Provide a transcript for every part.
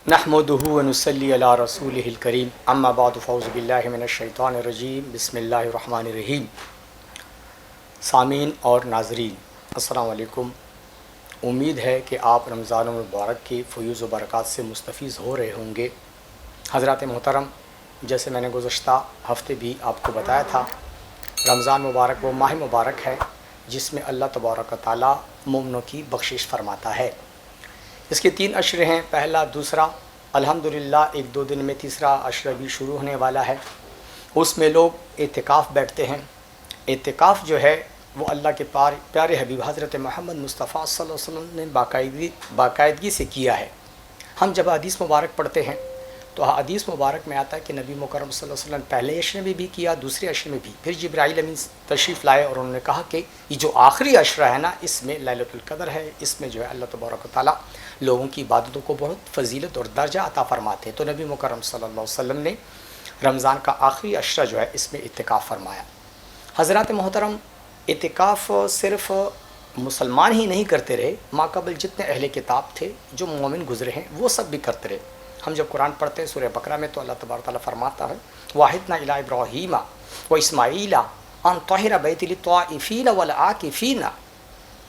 نحمدہ ونصلی علی رسولہ الکریم اما بعد فاعوذ باللہ من الشیطان الرجیم بسم اللہ الرحمن الرحیم۔ سامعین اور ناظرین السلام علیکم۔ امید ہے کہ آپ رمضان المبارک کی فیوز و برکات سے مستفیض ہو رہے ہوں گے۔ حضرات محترم، جیسے میں نے گزشتہ ہفتے بھی آپ کو بتایا تھا، رمضان مبارک وہ ماہ مبارک ہے جس میں اللہ تبارک و تعالیٰ مومنوں کی بخشش فرماتا ہے۔ اس کے 3 عشرے ہیں، پہلا دوسرا، الحمدللہ ایک دو دن میں تیسرا عشرہ بھی شروع ہونے والا ہے۔ اس میں لوگ اعتکاف بیٹھتے ہیں۔ اعتکاف جو ہے وہ اللہ کے پیارے حبیب حضرت محمد مصطفیٰ صلی اللہ علیہ وسلم نے باقاعدگی سے کیا ہے۔ ہم جب حدیث مبارک پڑھتے ہیں تو حدیث مبارک میں آتا ہے کہ نبی مکرم صلی اللہ علیہ وسلم پہلے عشرے میں بھی کیا، دوسرے عشرے میں بھی، پھر جبرائیل امین تشریف لائے اور انہوں نے کہا کہ یہ جو آخری عشرہ ہے نا، اس میں لیلۃ القدر ہے، اس میں جو ہے اللہ تبارک و تعالیٰ لوگوں کی عبادتوں کو بہت فضیلت اور درجہ عطا فرماتے ہیں۔ تو نبی مکرم صلی اللہ علیہ وسلم نے رمضان کا آخری عشرہ جو ہے اس میں اعتکاف فرمایا۔ حضرات محترم، اعتکاف صرف مسلمان ہی نہیں کرتے رہے، ماقبل جتنے اہل کتاب تھے جو مومن گزرے ہیں وہ سب بھی کرتے رہے۔ ہم جب قرآن پڑھتے ہیں سورہ بقرہ میں تو اللہ تبارک تعالیٰ فرماتا ہے وَاحِدْنَا إِلَىٰ إِبْرَاهِيمَ وَإِسْمَاعِيلَ أَن طَهِرَ بَيْتِي لِلطَّائِفِينَ وَالْعَاكِفِينَ،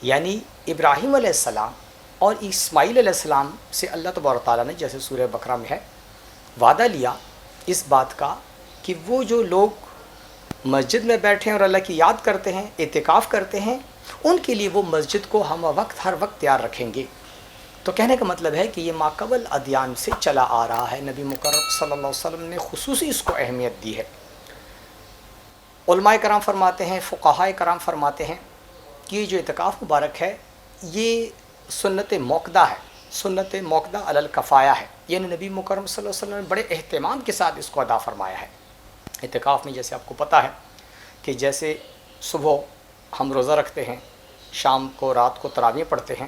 یعنی ابراہیم علیہ السلام اور اسماعیل علیہ السلام سے اللہ تبارک تعالیٰ نے، جیسے سورہ بقرہ میں ہے، وعدہ لیا اس بات کا کہ وہ جو لوگ مسجد میں بیٹھے ہیں اور اللہ کی یاد کرتے ہیں، اعتکاف کرتے ہیں، ان کے لیے وہ مسجد کو ہم وقت ہر وقت تیار رکھیں گے۔ تو کہنے کا مطلب ہے کہ یہ ماقبل ادیان سے چلا آ رہا ہے، نبی مکرم صلی اللہ علیہ وسلم نے خصوصی اس کو اہمیت دی ہے۔ علماء کرام فرماتے ہیں، فقہاء کرام فرماتے ہیں کہ یہ جو اعتکاف مبارک ہے یہ سنت موقدہ ہے، سنت موقدہ علی الکفایہ ہے، یعنی نبی مکرم صلی اللہ علیہ وسلم نے بڑے اہتمام کے ساتھ اس کو ادا فرمایا ہے۔ اعتکاف میں جیسے آپ کو پتہ ہے کہ جیسے صبح ہم روزہ رکھتے ہیں، شام کو رات کو تراویح پڑھتے ہیں،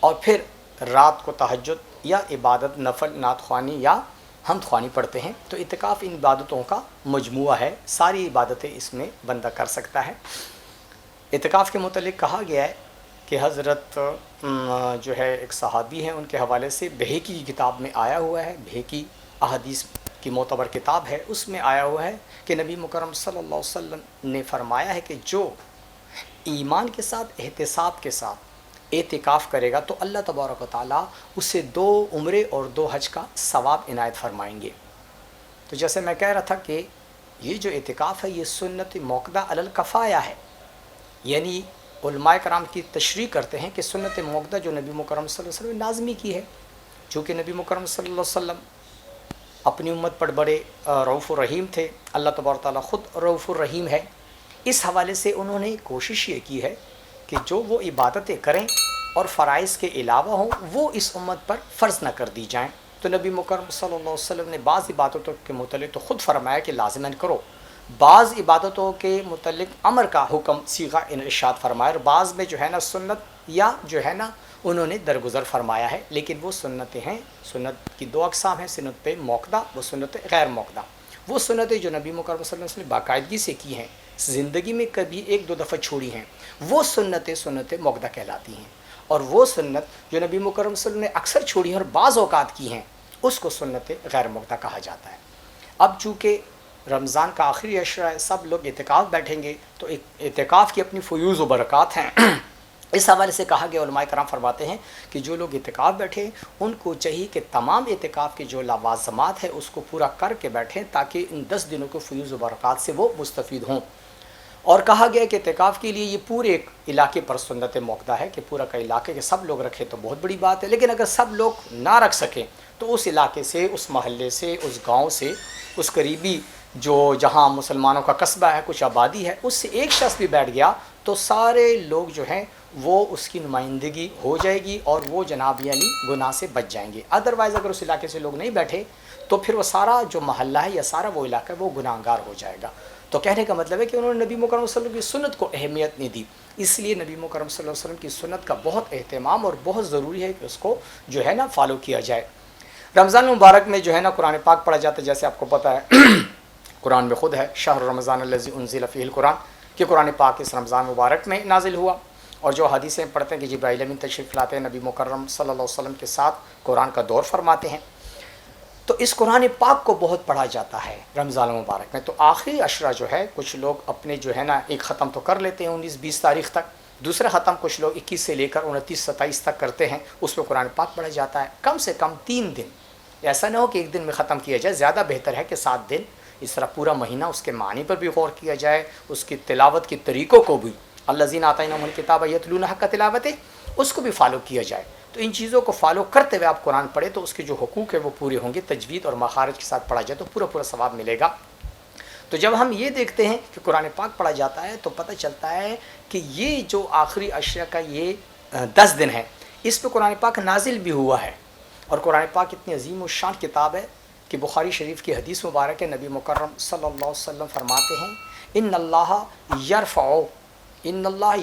اور پھر رات کو تہجد یا عبادت نفل نعت خوانی یا حمد خوانی پڑھتے ہیں، تو اعتکاف ان عبادتوں کا مجموعہ ہے، ساری عبادتیں اس میں بندہ کر سکتا ہے۔ اعتکاف کے متعلق کہا گیا ہے کہ حضرت جو ہے ایک صحابی ہیں، ان کے حوالے سے بہیقی کی کتاب میں آیا ہوا ہے، بہیقی احادیث کی معتبر کتاب ہے، اس میں آیا ہوا ہے کہ نبی مکرم صلی اللہ علیہ وسلم نے فرمایا ہے کہ جو ایمان کے ساتھ احتساب کے ساتھ اعتکاف کرے گا تو اللہ تبارک و تعالیٰ اسے 2 عمرے اور 2 حج کا ثواب عنایت فرمائیں گے۔ تو جیسے میں کہہ رہا تھا کہ یہ جو اعتکاف ہے یہ سنت موقدہ علی الکفایہ ہے، یعنی علماء کرام کی تشریح کرتے ہیں کہ سنت موقدہ جو نبی مکرم صلی اللہ علیہ وسلم نے لازمی کی ہے، چونکہ نبی مکرم صلی اللہ علیہ وسلم اپنی امت پر بڑے رؤوف الرحیم تھے، اللہ تبارک تعالیٰ خود رؤوف الرحیم ہے، اس حوالے سے انہوں نے کوشش یہ کی ہے کہ جو وہ عبادتیں کریں اور فرائض کے علاوہ ہوں وہ اس امت پر فرض نہ کر دی جائیں۔ تو نبی مکرم صلی اللہ علیہ وسلم نے بعض عبادتوں کے متعلق تو خود فرمایا کہ لازماً کرو، بعض عبادتوں کے متعلق امر کا حکم صیغہ ارشاد فرمایا، اور بعض میں جو ہے نا سنت یا جو ہے نا انہوں نے درگزر فرمایا ہے، لیکن وہ سنتیں ہیں، سنت کی 2 اقسام ہیں، سنت موقدہ و سنت غیر موقدہ۔ وہ سنتیں جو نبی مکرم صلی اللہ علیہ وسلم نے باقاعدگی سے کی ہیں، زندگی میں کبھی 1-2 دفعہ چھوڑی ہیں، وہ سنت موقدہ کہلاتی ہیں، اور وہ سنت جو نبی مکرم صلی اللہ علیہ وسلم نے اکثر چھوڑی ہیں اور بعض اوقات کی ہیں اس کو سنت غیر موقدہ کہا جاتا ہے۔ اب چونکہ رمضان کا آخری عشرہ ہے، سب لوگ اعتکاف بیٹھیں گے، تو اعتکاف کی اپنی فیوز و برکات ہیں۔ اس حوالے سے کہا گیا، علماء کرام فرماتے ہیں کہ جو لوگ اعتکاف بیٹھے ان کو چاہیے کہ تمام اعتکاف کے جو لوازمات ہیں اس کو پورا کر کے بیٹھیں تاکہ ان 10 دنوں کے فیوز و برکات سے وہ مستفید ہوں۔ اور کہا گیا کہ اعتکاف کے لیے یہ پورے ایک علاقے پر سنت موقدہ ہے کہ پورا کا علاقے کے سب لوگ رکھیں تو بہت بڑی بات ہے، لیکن اگر سب لوگ نہ رکھ سکیں تو اس علاقے سے، اس محلے سے، اس گاؤں سے، اس قریبی جو جہاں مسلمانوں کا قصبہ ہے، کچھ آبادی ہے، اس سے ایک شخص بھی بیٹھ گیا تو سارے لوگ جو ہیں وہ اس کی نمائندگی ہو جائے گی اور وہ جناب یعنی گناہ سے بچ جائیں گے۔ ادروائز اگر اس علاقے سے لوگ نہیں بیٹھے تو پھر وہ سارا جو محلہ ہے یا سارا وہ علاقہ ہے وہ گناہ گار ہو جائے گا۔ تو کہنے کا مطلب ہے کہ انہوں نے نبی مکرم صلی اللہ علیہ وسلم کی سنت کو اہمیت نہیں دی، اس لیے نبی مکرم صلی اللہ علیہ وسلم کی سنت کا بہت اہتمام اور بہت ضروری ہے کہ اس کو جو ہے نا فالو کیا جائے۔ رمضان مبارک میں جو ہے نا قرآن پاک پڑھا جاتا ہے، جیسے آپ کو پتہ ہے قرآن میں خود ہے شہر رمضان الذی انزل فیہ القرآن، کہ قرآن پاک اس رمضان مبارک میں نازل ہوا، اور جو حدیثیں پڑھتے ہیں کہ جبرائیل امین تشریف لاتے ہیں نبی مکرم صلی اللہ علیہ وسلم کے ساتھ قرآن کا دور فرماتے ہیں۔ تو اس قرآن پاک کو بہت پڑھا جاتا ہے رمضان المبارک میں. تو آخری عشرہ جو ہے کچھ لوگ اپنے جو ہے نا ایک ختم تو کر لیتے ہیں 19-20 تاریخ تک, دوسرا ختم کچھ لوگ 21 سے لے کر 29-27 تک کرتے ہیں, اس پہ قرآن پاک پڑھا جاتا ہے. کم سے کم 3 دن, ایسا نہ ہو کہ ایک دن میں ختم کیا جائے, زیادہ بہتر ہے کہ 7 دن, اس طرح پورا مہینہ اس کے معنی پر بھی غور کیا جائے, اس کی تلاوت کے طریقوں کو بھی, الذین آتیناہم الکتاب یتلونہ حق تلاوتہ, اس کو بھی فالو کیا جائے. تو ان چیزوں کو فالو کرتے ہوئے آپ قرآن پڑھیں تو اس کے جو حقوق ہے وہ پورے ہوں گے. تجوید اور مخارج کے ساتھ پڑھا جائے تو پورا ثواب ملے گا. تو جب ہم یہ دیکھتے ہیں کہ قرآن پاک پڑھا جاتا ہے تو پتہ چلتا ہے کہ یہ جو آخری عشرہ کا یہ 10 دن ہے, اس پہ قرآن پاک نازل بھی ہوا ہے. اور قرآن پاک اتنی عظیم و شان کتاب ہے کہ بخاری شریف کی حدیث مبارک ہے, نبی مکرم صلی اللہ علیہ وسلم فرماتے ہیں, ان اللہ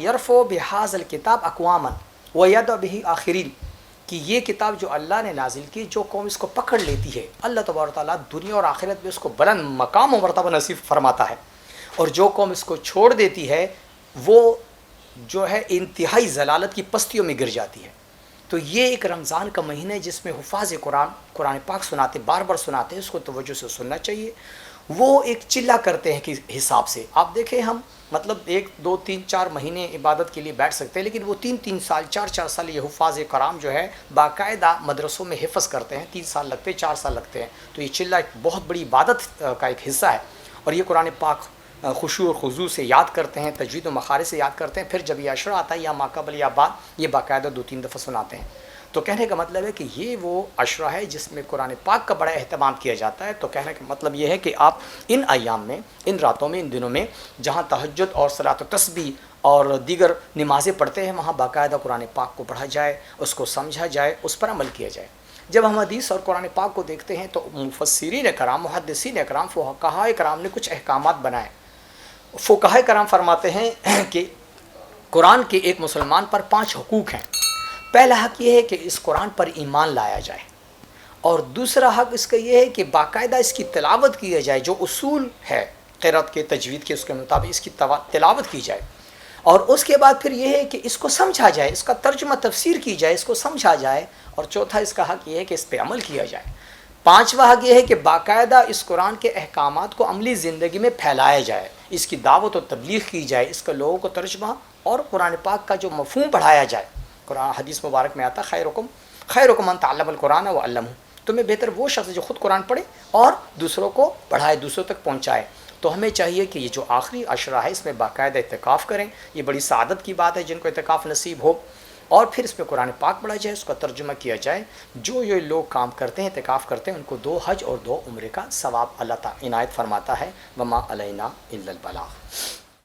یرفع بہذا الکتاب اقواما ویدع بہ آخرین, کہ یہ کتاب جو اللہ نے نازل کی, جو قوم اس کو پکڑ لیتی ہے اللہ تبارک و تعالیٰ دنیا اور آخرت میں اس کو بلند مقام و مرتبہ نصیب فرماتا ہے, اور جو قوم اس کو چھوڑ دیتی ہے وہ جو ہے انتہائی ضلالت کی پستیوں میں گر جاتی ہے. تو یہ ایک رمضان کا مہینہ ہے جس میں حفاظ قرآن پاک سناتے, بار بار سناتے ہیں, اس کو توجہ سے سننا چاہیے. وہ ایک چلہ کرتے ہیں کہ حساب سے آپ دیکھیں, ہم مطلب 1 2 3 4 مہینے عبادت کے لیے بیٹھ سکتے ہیں, لیکن وہ 3 سال 4 سال یہ حفاظ کرام جو ہے باقاعدہ مدرسوں میں حفظ کرتے ہیں, 3 سال لگتے ہیں, 4 سال لگتے ہیں. تو یہ چلہ ایک بہت بڑی عبادت کا ایک حصہ ہے, اور یہ قرآن پاک خشوع اور خضوع سے یاد کرتے ہیں, تجوید و مخارج سے یاد کرتے ہیں. پھر جب یہ عشرہ آتا ہے یا ماقبل یا بعد, یہ باقاعدہ 2-3 دفعہ سناتے ہیں. تو کہنے کا مطلب ہے کہ یہ وہ عشرہ ہے جس میں قرآن پاک کا بڑا اہتمام کیا جاتا ہے. تو کہنے کا مطلب یہ ہے کہ آپ ان ایام میں, ان راتوں میں, ان دنوں میں جہاں تہجد اور صلاۃ و تسبیح اور دیگر نمازیں پڑھتے ہیں, وہاں باقاعدہ قرآن پاک کو پڑھا جائے, اس کو سمجھا جائے, اس پر عمل کیا جائے. جب ہم حدیث اور قرآن پاک کو دیکھتے ہیں تو مفسرین کرام, محدثین کرام, فقہاء کرام نے کچھ احکامات بنائے. فقہاء کرام فرماتے ہیں کہ قرآن کے ایک مسلمان پر 5 حقوق ہیں. پہلا حق یہ ہے کہ اس قرآن پر ایمان لایا جائے, اور دوسرا حق اس کا یہ ہے کہ باقاعدہ اس کی تلاوت کیا جائے, جو اصول ہے قرأت کے, تجوید کے, اس کے مطابق اس کی تلاوت کی جائے. اور اس کے بعد پھر یہ ہے کہ اس کو سمجھا جائے, اس کا ترجمہ تفسیر کی جائے, اس کو سمجھا جائے. اور چوتھا اس کا حق یہ ہے کہ اس پہ عمل کیا جائے. 5واں حق یہ ہے کہ باقاعدہ اس قرآن کے احکامات کو عملی زندگی میں پھیلایا جائے, اس کی دعوت و تبلیغ کی جائے, اس کا لوگوں کو ترجمہ اور قرآن پاک کا جو مفہوم پڑھایا جائے. قرآن حدیث مبارک میں آتا, خیرکم من تعلم القرآن وعلمہ, تمہیں بہتر وہ شخص جو خود قرآن پڑھے اور دوسروں کو پڑھائے, دوسروں تک پہنچائے. تو ہمیں چاہیے کہ یہ جو آخری عشرہ ہے اس میں باقاعدہ اعتکاف کریں. یہ بڑی سعادت کی بات ہے جن کو اعتکاف نصیب ہو. اور پھر اس پہ قرآن پاک پڑھا جائے, اس کا ترجمہ کیا جائے. جو یہ لوگ کام کرتے ہیں, اعتکاف کرتے ہیں, ان کو 2 حج اور 2 عمرے کا ثواب اللہ تعالی عنایت فرماتا ہے. وما علینا الا البلاغ.